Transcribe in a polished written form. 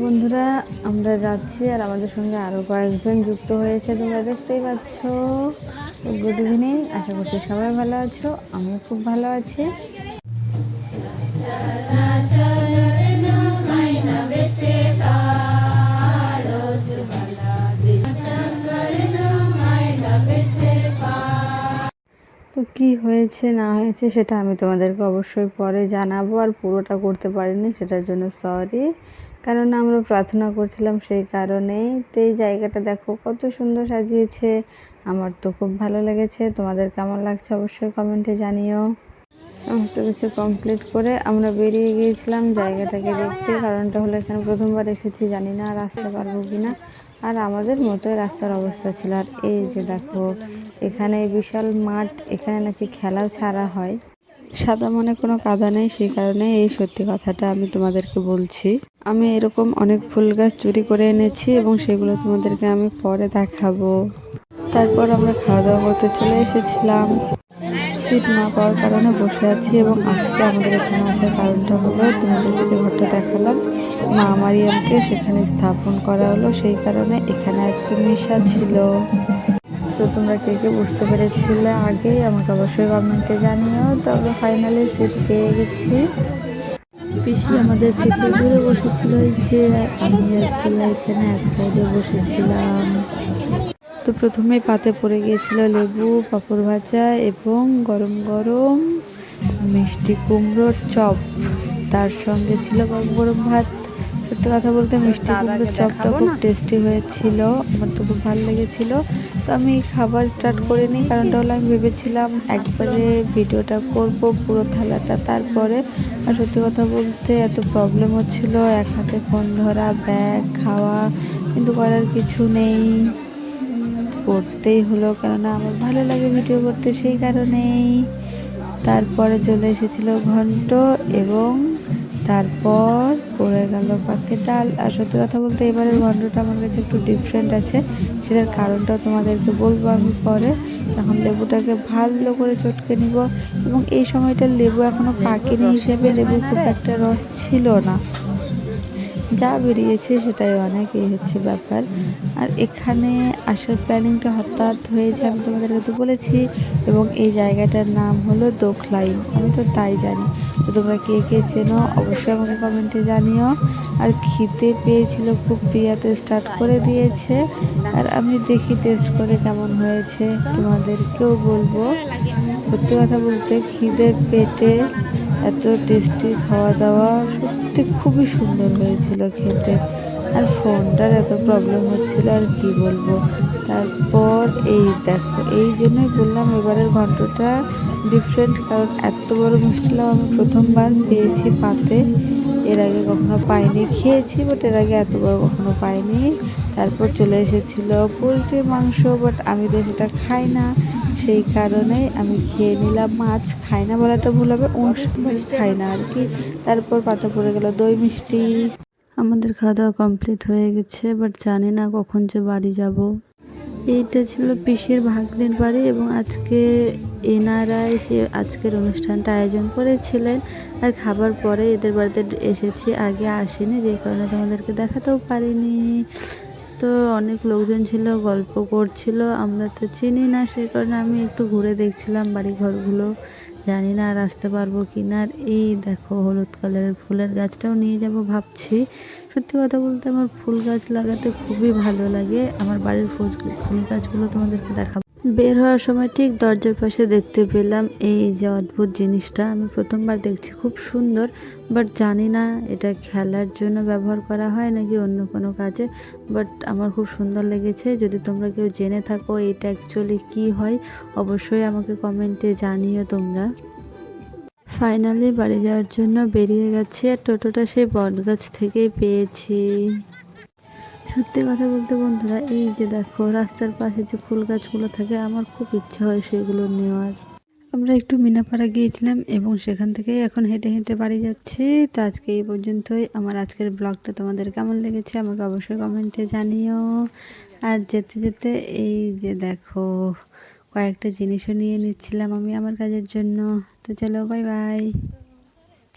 বন্ধুরা, আমরা যাচ্ছি আর আমাদের সঙ্গে আরো কয়েকজন যুক্ত হয়েছে, তোমরা দেখতেই পাচ্ছ। গুড ইভিনিং, আশা করছি সবাই ভালো আছো, আমিও খুব ভালো আছি। তো কি হয়েছে না হয়েছে সেটা আমি তোমাদেরকে অবশ্যই পরে জানাবো, আর পুরোটা করতে পারিনি সেটার জন্য সরি, কারণ আমরা প্রার্থনা করছিলাম সেই কারণেই। তো এই জায়গাটা দেখো কত সুন্দর সাজিয়েছে, আমার তো খুব ভালো লেগেছে। তোমাদের কেমন লাগছে অবশ্যই কমেন্টে জানিও। সমস্ত কিছু কমপ্লিট করে আমরা বেরিয়ে গিয়েছিলাম জায়গাটাকে দেখতে। কারণটা হলো এখানে প্রথমবার এসেছি, জানি না আর আসতে পারবো কিনা, আর আমাদের মতোই রাস্তার অবস্থা ছিল। আর এই যে দেখো এখানে বিশাল মাঠ, এখানে নাকি খেলাও ছাড়া হয়। সাদা মনে কোনো কাদা নেই, সেই কারণে এই সত্যি কথাটা আমি তোমাদেরকে বলছি। আমি এরকম অনেক ফুল গাছ চুরি করে এনেছি এবং সেগুলো তোমাদেরকে আমি পরে দেখাবো। তারপর আমরা খাওয়া দাওয়া করতে চলে এসেছিলাম। সিট না পাওয়ার কারণে বসে আছি, এবং আজকে আমাদের এখানে আসার কারণটা হলো তোমাদেরকে যে ঘরটা দেখালাম, মা মারিয়ামকে সেখানে স্থাপন করা হলো, সেই কারণে এখানে আজকে মিশা ছিল। তো তোমরা কে কে বুঝতে পেরেছিলে আগেই আমাকে অবশ্যই কমেন্টে জানিও। তো আমরা ফাইনালি সিট পেয়ে গেছি। পিসি আমাদের থেকে দূরে বসেছিল, এই যে আমি আর প্রিয়া এখানে এক সাইডে বসেছিলাম। তো প্রথমে পাতে পড়ে গিয়েছিল লেবু, পাঁপড় ভাজা এবং গরম গরম মিষ্টি কুমড়োর চপ, তার সঙ্গে ছিল গরম গরম ভাত। সত্যি কথা বলতে মিষ্টি কুমড়োর চপটা খুব টেস্টি হয়েছিল, আমার তো খুব ভালো লেগেছিল। তো আমি খাবার স্টার্ট করিনি, কারণটা হলো আমি ভেবেছিলাম একবারে ভিডিওটা করব পুরো থালাটা, তারপরে। আর সত্যি কথা বলতে এত প্রবলেম হচ্ছিল, এক হাতে ফোন ধরা, ব্যাগ, খাওয়া, কিন্তু করার কিছু নেই, করতেই হলো, কেননা আমার ভালো লাগে ভিডিও করতে, সেই কারণেই। তারপরে চলে এসেছিল ঘন্ট, এবং তারপর পড়ে গেল পাখির ডাল। আর সত্যি কথা বলতে এবারের ঘন্টটা আমার কাছে একটু ডিফারেন্ট আছে, সেটার কারণটাও তোমাদেরকে বলবো আমি পরে। তখন লেবুটাকে ভালো করে চটকে নিব, এবং এই সময়টা লেবু এখনো পাকেনি হিসেবে লেবুর খুব একটা রস ছিল না, যা বেরিয়েছে সেটাই অনেক, এই হচ্ছে ব্যাপার। আর এখানে আসার প্ল্যানিংটা হঠাৎ হয়েছে, আমি তোমাদেরকে তো বলেছি, এবং এই জায়গাটার নাম হলো দোখলাইন, আমি তো তাই জানি। তো তোমরা কে কে চেনো অবশ্যই আমাকে কমেন্টে জানিও। আর খিদে পেয়েছিল খুব, প্রিয়া তো স্টার্ট করে দিয়েছে, আর আমি দেখি টেস্ট করে কেমন হয়েছে, তোমাদেরকেও বলবো। সত্যি কথা বলতে খিদের পেটে এত টেস্টি খাওয়া দাওয়া সত্যি খুবই সুন্দর হয়েছিল খেতে। আর ফোনটার এত প্রবলেম হচ্ছিল আর কি বলবো। তারপর এই দেখো, এই জন্যই বললাম এবারের ঘন্টটা ডিফারেন্ট, কারণ এত বড় মিষ্টি লাউ আমি প্রথমবার পেয়েছি পাতে, এর আগে কখনো পাইনি। খেয়েছি বাট এর আগে এত বড় কখনো পাইনি। তারপর চলে এসেছিল পোলট্রির মাংস, বাট আমি তো সেটা খাই না, সেই কারণে আমি খেয়ে নিলাম। মাছ খাই না বলাটা ভুল হবে, খাই না আর কি। তারপর পাতা পড়ে গেল দই মিষ্টি। আমাদের খাওয়া দাওয়া কমপ্লিট হয়ে গেছে, বাট জানি না কখন যে বাড়ি যাব। এইটা ছিল পিসির ভাগ্নের বাড়ি, এবং আজকে এনারাই সে আজকের অনুষ্ঠানটা আয়োজন করেছিলেন। আর খাবার পরে এদের বাড়িতে এসেছি, আগে আসিনি, যে কারণে তোমাদেরকে দেখাতেও পারিনি। তো অনেক লোকজন ছিল, গল্প করছিল, আমরা তো চিনি না, সেই কারণে আমি একটু ঘুরে দেখছিলাম বাড়ি ঘরগুলো, জানি না আর আসতে পারবো কি না। আর এই দেখো হলুদ কালারের ফুলের গাছটাও নিয়ে যাব ভাবছি। সত্যি কথা বলতে আমার ফুল গাছ লাগাতে খুবই ভালো লাগে, আমার বাড়ির ফুল গাছগুলো তোমাদেরকে দেখাবো। বের হওয়ার সময় ঠিক দরজার পাশে দেখতে পেলাম এই যে অদ্ভুত জিনিসটা, আমি প্রথমবার দেখছি, খুব সুন্দর, বাট জানি না এটা খেলার জন্য ব্যবহার করা হয় নাকি অন্য কোনো কাজে, বাট আমার খুব সুন্দর লেগেছে। যদি তোমরা কেউ জেনে থাকো এটা অ্যাকচুয়ালি কি হয় অবশ্যই আমাকে কমেন্টে জানিও তোমরা। ফাইনালি বাড়ি যাওয়ার জন্য বেরিয়ে গেছি, আর টোটোটা সেই বটগাছ থেকেই পেয়েছি। সত্যি কথা বলতে বন্ধুরা, এই যে দেখো রাস্তার পাশে যে ফুল গাছগুলো থাকে, আমার খুব ইচ্ছা হয় সেগুলো নেওয়ার। আমরা একটু মিনাপাড়া গিয়েছিলাম এবং সেখান থেকেই এখন হেঁটে হেঁটে বাড়ি যাচ্ছি। তো আজকে এই পর্যন্তই। আমার আজকের ব্লগটা তোমাদের কেমন লেগেছে আমাকে অবশ্যই কমেন্টে জানিও। আর যেতে যেতে এই যে দেখো কয়েকটা জিনিসও নিয়ে নিচ্ছিলাম আমি আমার কাজের জন্য। তো চলো, বাই বাই।